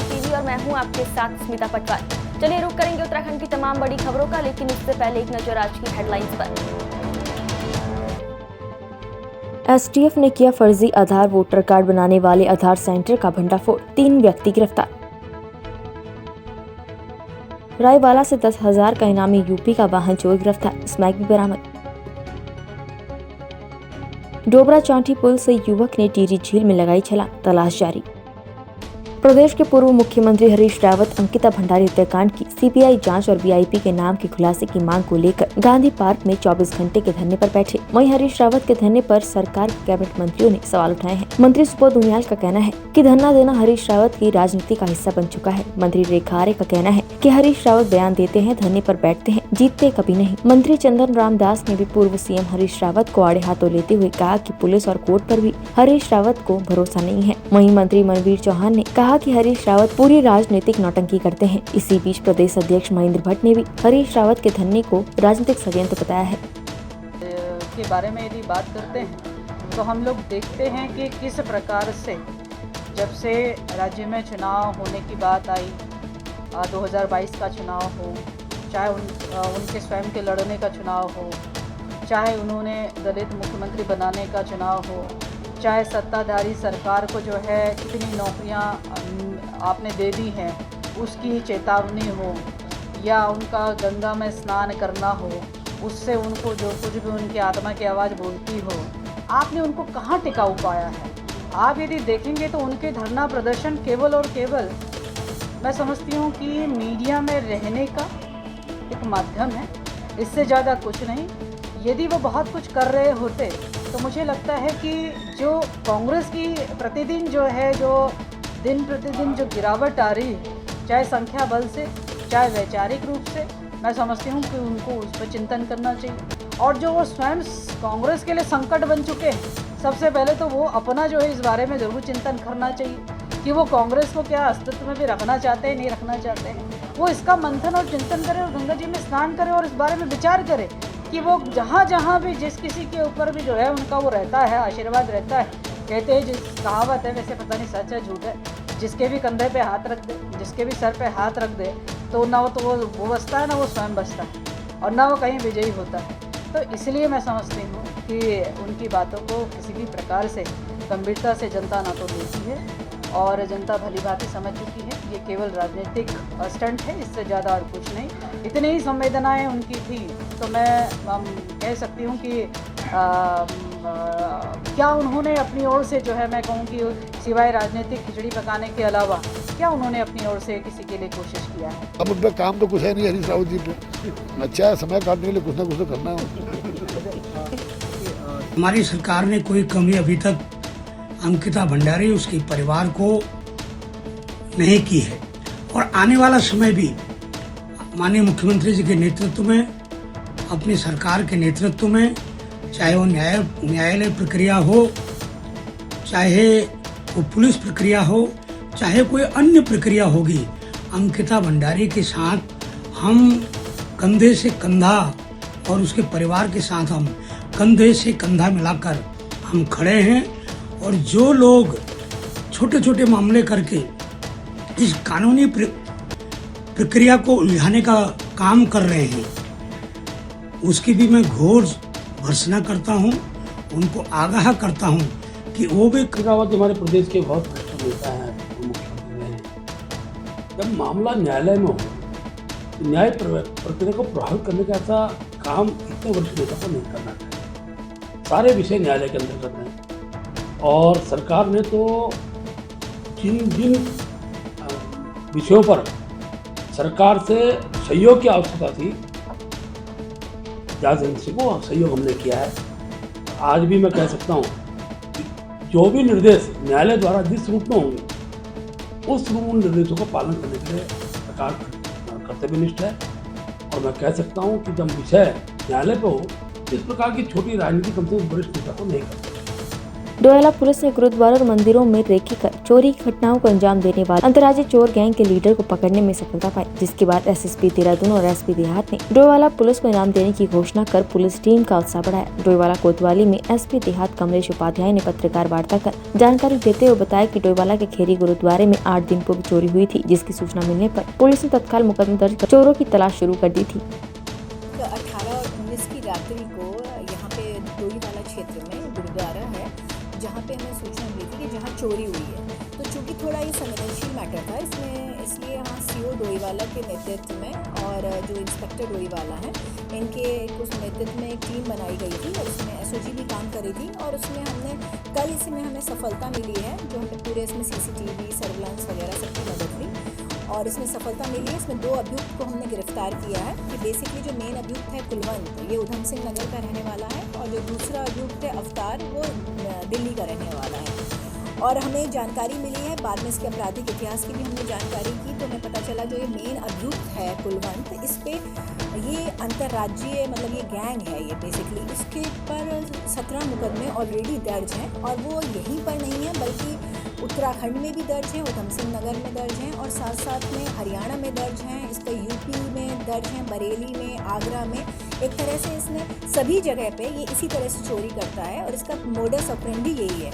Star TV और मैं हूं आपके साथ स्मिता पटवार। चलिए रुक करेंगे उत्तराखंड की तमाम बड़ी खबरों का, लेकिन उससे पहले एक नजर आज की हेडलाइंस पर। एसटीएफ ने किया फर्जी आधार वोटर कार्ड बनाने वाले आधार सेंटर का भंडाफोड़, 3 व्यक्ति गिरफ्तार। रायवाला से 10,000 का इनामी यूपी का वाहन चोर गिरफ्तार, स्मैक भी बरामद। डोबरा चांठी पुल से युवक ने टिहरी झील में लगाई छलांग, तलाश जारी। प्रदेश के पूर्व मुख्यमंत्री हरीश रावत अंकिता भंडारी हत्याकांड की सीबीआई जांच और वीआईपी के नाम के खुलासे की मांग को लेकर गांधी पार्क में 24 घंटे के धरने पर बैठे। वहीं हरीश रावत के धरने पर सरकार के कैबिनेट मंत्रियों ने सवाल उठाए हैं। मंत्री सुबोध उनियाल का कहना है कि धरना देना हरीश रावत की राजनीति का हिस्सा बन चुका है। मंत्री रेखा आर्य का कहना है कि हरीश रावत बयान देते हैं, धरने पर बैठते हैं, जीतते कभी नहीं। मंत्री चंदन रामदास ने भी पूर्व सीएम हरीश रावत को आड़े हाथों लेते हुए कहा कि पुलिस और कोर्ट पर भी हरीश रावत को भरोसा नहीं है। वहीं मंत्री मनवीर चौहान ने कहा कि हरीश रावत पूरी राजनीतिक नौटंकी करते हैं। इसी बीच प्रदेश अध्यक्ष महेंद्र भट्ट ने भी हरीश रावत के धरने को राजनीतिक षड्यंत्र बताया है। के बारे में यदि बात करते हैं तो हम लोग देखते हैं कि किस प्रकार से जब से राज्य में चुनाव होने की बात आई, 2022 का चुनाव हो, चाहे उनके स्वयं के लड़ने का चुनाव हो, चाहे उन्होंने दलित मुख्यमंत्री बनाने का चुनाव हो, चाहे सत्ताधारी सरकार को जो है कितनी नौकरियां आपने दे दी हैं उसकी चेतावनी हो, या उनका गंगा में स्नान करना हो, उससे उनको जो कुछ भी उनकी आत्मा की आवाज़ बोलती हो, आपने उनको कहाँ टिकाऊ पाया है। आप यदि देखेंगे तो उनके धरना प्रदर्शन केवल और केवल मैं समझती हूँ कि मीडिया में रहने का एक माध्यम है, इससे ज़्यादा कुछ नहीं। यदि वो बहुत कुछ कर रहे होते तो मुझे लगता है कि जो कांग्रेस की प्रतिदिन जो है, जो दिन प्रतिदिन जो गिरावट आ रही है, चाहे संख्या बल से चाहे वैचारिक रूप से, मैं समझती हूँ कि उनको उस पर चिंतन करना चाहिए। और जो वो स्वयं कांग्रेस के लिए संकट बन चुके हैं, सबसे पहले तो वो अपना जो है इस बारे में ज़रूर चिंतन करना चाहिए कि वो कांग्रेस को क्या अस्तित्व में भी रखना चाहते हैं, नहीं रखना चाहते हैं। वो इसका मंथन और चिंतन करें और गंगा जी में स्नान करें और इस बारे में विचार करें कि वो जहाँ भी जिस किसी के ऊपर भी जो है उनका वो रहता है, आशीर्वाद रहता है। कहते हैं, जिस कहावत है, वैसे पता नहीं सच है झूठ है, जिसके भी कंधे पे हाथ रख दे, जिसके भी सर पे हाथ रख दे, तो ना तो वो बचता है, ना वो स्वयं बचता है, और ना वो कहीं विजयी होता है। तो इसलिए मैं समझती हूँ कि उनकी बातों को किसी भी प्रकार से गंभीरता से जनता ना तो लेती है, और जनता भली भांति समझ चुकी है ये केवल राजनीतिक स्टंट है, इससे ज़्यादा और कुछ नहीं। इतनी ही संवेदनाएं उनकी थी तो मैं कह सकती हूँ कि क्या उन्होंने अपनी ओर से जो है, मैं कहूँ कि सिवाय राजनीतिक खिचड़ी पकाने के अलावा क्या उन्होंने अपनी ओर से किसी के लिए कोशिश किया है? अब उन पर काम तो कुछ है नहीं हरीश रावत जी पे। अच्छा है, समय काटने के लिए कुछ ना कुछ तो करना है। हमारी सरकार ने कोई कमी अभी तक अंकिता भंडारी उसके परिवार को नहीं की है, और आने वाला समय भी माननीय मुख्यमंत्री जी के नेतृत्व में, अपनी सरकार के नेतृत्व में, चाहे वो न्यायालय प्रक्रिया हो, चाहे वो पुलिस प्रक्रिया हो, चाहे कोई अन्य प्रक्रिया होगी, अंकिता भंडारी के साथ हम कंधे से कंधा, और उसके परिवार के साथ हम कंधे से कंधा मिलाकर हम खड़े हैं। और जो लोग छोटे छोटे मामले करके इस कानूनी प्रक्रिया को उलझाने का काम कर रहे हैं, उसकी भी मैं घोर भर्त्सना करता हूं, उनको आगाह करता हूं कि वो भी। रावत हमारे प्रदेश के बहुत भ्रष्ट नेता हैं, मुख्यमंत्री रहे हैं। जब मामला न्यायालय में हो तो न्याय प्रक्रिया को प्रभावित करने का ऐसा काम इतने वरिष्ठ नेता को नहीं करना चाहिए। सारे विषय न्यायालय के अंतर्गत हैं, और सरकार ने तो जिन विषयों पर सरकार से सहयोग की आवश्यकता थी, जांच एजेंसी को सहयोग हमने किया है। आज भी मैं कह सकता हूँ कि जो भी निर्देश न्यायालय द्वारा जिस रूप में होंगे, उस उन निर्देशों का पालन करने के लिए सरकार कर्तव्यनिष्ठ है। और मैं कह सकता हूँ कि जब विषय न्यायालय पर हो, इस प्रकार की छोटी राजनीति कम से कम वरिष्ठ नेता को नहीं करती। डोईवाला पुलिस ने गुरुद्वारा और मंदिरों में रेकी कर चोरी की घटनाओं को अंजाम देने वाले अंतर्राज्यीय चोर गैंग के लीडर को पकड़ने में सफलता पाई, जिसके बाद एसएसपी देहरादून और एसपी देहात ने डोईवाला पुलिस को इनाम देने की घोषणा कर पुलिस टीम का उत्साह बढ़ाया। डोईवाला कोतवाली में एसपी देहात कमलेश उपाध्याय ने पत्रकार वार्ता कर जानकारी देते हुए बताया कि डोईवाला के खेरी गुरुद्वारे में 8 दिन पूर्व चोरी हुई थी, जिसकी सूचना मिलने पर पुलिस ने तत्काल मुकदमा दर्ज कर चोरों की तलाश शुरू कर दी थी। 18 और 19 की रात्रि को यहाँ पे डोईवाला क्षेत्र में गुरुद्वारा है, जहाँ पे हमें सूचना मिली थी कि जहाँ चोरी हुई है। तो चूँकि थोड़ा ये संवेदनशील मैटर था इसलिए यहाँ सीओ डोईवाला के नेतृत्व में और जो इंस्पेक्टर डोईवाला हैं इनके उस नेतृत्व में एक टीम बनाई गई थी और उसमें एसओजी भी काम करी थी और उसमें इसमें हमें सफलता मिली है, जो हमें पूरे इसमें सीसीटीवी सर्विलांस वगैरह सबकी मदद ली और इसमें सफलता मिली है। इसमें 2 अभियुक्त को हमने गिरफ्तार किया है कि बेसिकली जो मेन अभियुक्त है कुलवंत, ये उधम सिंह नगर का रहने वाला है और जो दूसरा अभियुक्त है अवतार, वो दिल्ली का रहने वाला है। और हमें जानकारी मिली है, बाद में इसके आपराधिक इतिहास की भी हमने जानकारी की तो हमें पता चला जो ये मेन अभियुक्त है कुलवंत, इस पे ये अंतर्राज्यीय मतलब ये गैंग है ये बेसिकली, इसके पर 17 मुकदमे ऑलरेडी दर्ज हैं और वो यहीं पर नहीं है बल्कि उत्तराखंड में भी दर्ज हैं, उधम सिंह नगर में दर्ज हैं और साथ साथ में हरियाणा में दर्ज हैं, इसका यूपी में दर्ज हैं, बरेली में, आगरा में। एक तरह से इसने सभी जगह पे ये इसी तरह से चोरी करता है और इसका मोडस ऑपरेंडी यही है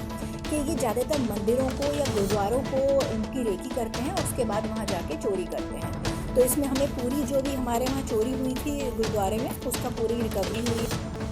कि ये ज़्यादातर मंदिरों को या गुरुद्वारों को उनकी रेकी करते हैं और उसके बाद वहाँ जाके चोरी करते हैं। तो इसमें हमें पूरी जो भी हमारे वहाँ चोरी हुई थी गुरुद्वारे में उसका पूरी रिकवरी हुई।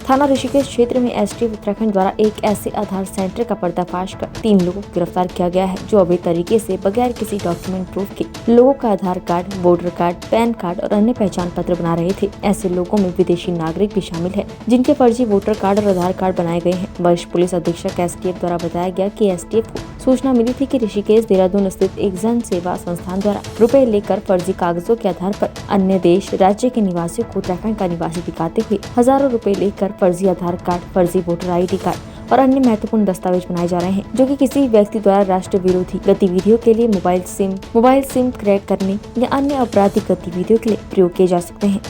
थाना ऋषिकेश क्षेत्र में एसटीएफ उत्तराखंड द्वारा एक ऐसे आधार सेंटर का पर्दाफाश कर 3 लोगों को गिरफ्तार किया गया है, जो अवैध तरीके से बगैर किसी डॉक्यूमेंट प्रूफ के लोगों का Aadhaar card, voter card, PAN card और अन्य पहचान पत्र बना रहे थे। ऐसे लोगों में विदेशी नागरिक भी शामिल है, जिनके फर्जी वोटर कार्ड और आधार कार्ड बनाए गए हैं। वरिष्ठ पुलिस अधीक्षक एसटीएफ द्वारा बताया गया कि एसटीएफ को सूचना मिली थी कि ऋषिकेश देहरादून स्थित एक जन सेवा संस्थान द्वारा रुपए लेकर फर्जी कागजों के आधार पर अन्य देश राज्य के निवासियों को उत्तराखंड का निवासी दिखाते हुए हजारों रुपए लेकर फर्जी आधार कार्ड, फर्जी वोटर आईडी कार्ड और अन्य महत्वपूर्ण दस्तावेज बनाए जा रहे हैं, जो कि किसी व्यक्ति द्वारा राष्ट्र विरोधी गतिविधियों के लिए मोबाइल सिम क्रैक करने या अन्य आपराधिक गतिविधियों के लिए प्रयोग किए जा सकते हैं।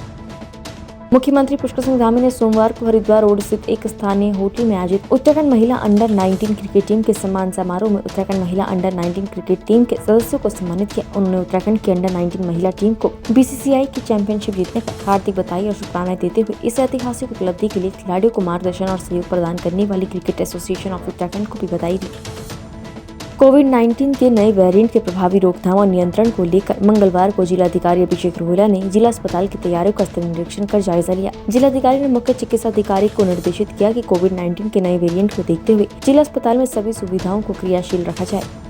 मुख्यमंत्री पुष्कर सिंह धामी ने सोमवार को हरिद्वार रोड स्थित एक स्थानीय होटल में आयोजित उत्तराखंड महिला अंडर 19 क्रिकेट टीम के सम्मान समारोह में उत्तराखंड महिला अंडर 19 क्रिकेट टीम के सदस्यों को सम्मानित किया। उन्होंने उत्तराखंड की अंडर 19 महिला टीम को बीसीसीआई की चैंपियनशिप जीतने पर हार्दिक बधाई और शुभकामनाएं देते हुए इस ऐतिहासिक उपलब्धि के लिए खिलाड़ियों को मार्गदर्शन और सहयोग प्रदान करने वाली क्रिकेट एसोसिएशन ऑफ उत्तराखंड को भी बधाई दी। कोविड-19 के नए वेरिएंट के प्रभावी रोकथाम और नियंत्रण को लेकर मंगलवार को जिलाधिकारी अभिषेक रोहिला ने जिला अस्पताल की तैयारियों का स्थल निरीक्षण कर जायजा लिया। जिलाधिकारी ने मुख्य चिकित्सा अधिकारी को निर्देशित किया कि कोविड-19 के नए वेरिएंट को देखते हुए जिला अस्पताल में सभी सुविधाओं को क्रियाशील रखा जाए।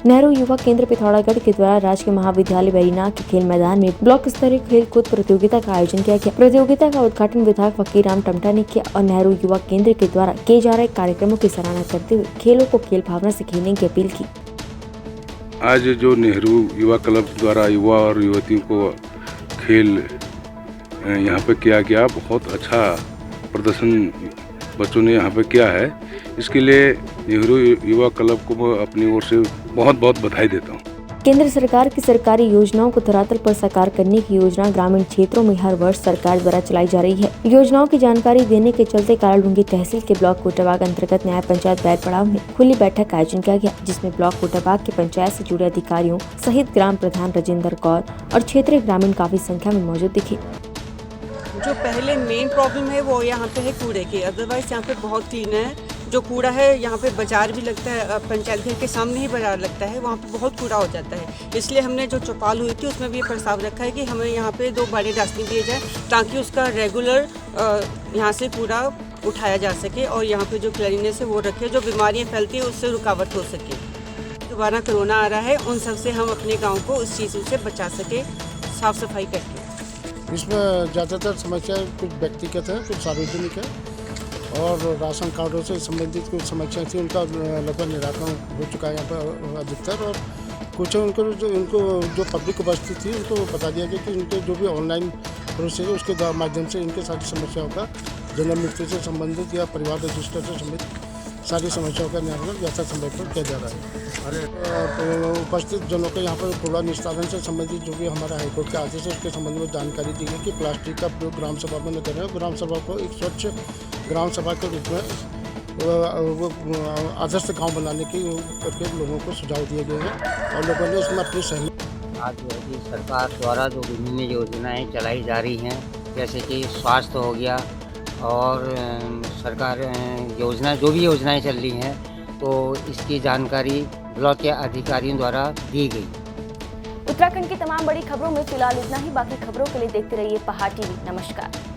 नेहरू युवा केंद्र पिथौरागढ़ के द्वारा राजकीय महाविद्यालय बैरीनाग के खेल मैदान में ब्लॉक स्तरीय खेल कूद प्रतियोगिता का आयोजन किया गया। प्रतियोगिता का उद्घाटन विधायक फकीराम टमटा ने किया और नेहरू युवा केंद्र के द्वारा किए जा रहे कार्यक्रमों की सराहना करते हुए खेलों को खेल भावना से खेलने की अपील की। आज जो नेहरू युवा क्लब द्वारा युवा और युवतियों को खेल यहाँ पे किया गया, बहुत अच्छा प्रदर्शन बच्चों ने यहाँ पे किया है। इसके लिए नेहरू युवा क्लब को मैं अपनी ओर से बहुत बहुत बधाई देता हूँ। केंद्र सरकार की सरकारी योजनाओं को धरातल पर साकार करने की योजना ग्रामीण क्षेत्रों में हर वर्ष सरकार द्वारा चलाई जा रही है। योजनाओं की जानकारी देने के चलते कालाडूंगी तहसील के ब्लॉक कोटाबाग अंतर्गत न्याय पंचायत बैल पड़ाव में खुली बैठक का आयोजन किया गया, जिसमें ब्लॉक कोटाबाग के पंचायत से जुड़े अधिकारियों सहित ग्राम प्रधान राजेंद्र कौर और क्षेत्रीय ग्रामीण काफी संख्या में मौजूद दिखे। जो पहले मेन प्रॉब्लम है वो यहाँ पे है कूड़े की, अदरवाइज यहाँ पे बहुत क्लीन है। जो कूड़ा है यहाँ पे बाजार भी लगता है, पंचायत घर के सामने ही बाजार लगता है, वहाँ पे बहुत कूड़ा हो जाता है। इसलिए हमने जो चौपाल हुई थी उसमें भी ये प्रस्ताव रखा है कि हमें यहाँ पे 2 बड़े डस्टबिन दिए जाए ताकि उसका रेगुलर यहाँ से कूड़ा उठाया जा सके और यहाँ पे जो क्लीनिनेस है वो रखे, जो बीमारियाँ फैलती है उससे रुकावट हो सके। दोबारा कोरोना आ रहा है, उन सब से हम अपने गाँव को उस चीज़ से बचा सके साफ़ सफाई करके। इसमें ज़्यादातर समस्या कुछ व्यक्तिगत है, कुछ सार्वजनिक है और राशन कार्डों से संबंधित कुछ समस्याएं थी, उनका लगभग निराकरण हो चुका है यहाँ पर अधिकतर। और कुछ उनको जो पब्लिक उपस्थित थी उनको बता दिया गया कि उनके जो भी ऑनलाइन प्रोसेस है उसके माध्यम से इनके सारी समस्याओं का जन्म मृत्यु से संबंधित या परिवार रजिस्टर से संबंधित सारी समस्याओं का निराकरण यथा संभव पर किया जा रहा है। उपस्थित जनों को यहाँ पर कूड़ा निस्तारण से संबंधित जो भी हमारा हाईकोर्ट के आदेश है उसके संबंध में जानकारी दी गई कि प्लास्टिक का प्रयोग ग्राम सभा में न करें, ग्राम सभा को एक स्वच्छ ग्राम सभा के रूप में वो आदर्श गांव बनाने की करके लोगों को सुझाव दिए गए हैं और लोगों ने इसमें अपनी सहमति। आज जो है कि सरकार द्वारा जो विभिन्न योजनाएं चलाई जा रही हैं, जैसे कि स्वास्थ्य हो गया और सरकार योजना जो भी योजनाएं चल रही हैं, तो इसकी जानकारी ब्लॉक के अधिकारियों द्वारा दी गई। उत्तराखंड की तमाम बड़ी खबरों में फिलहाल इतना ही। बाकी खबरों के लिए देखते रहिए पहाड़ टीवी। नमस्कार।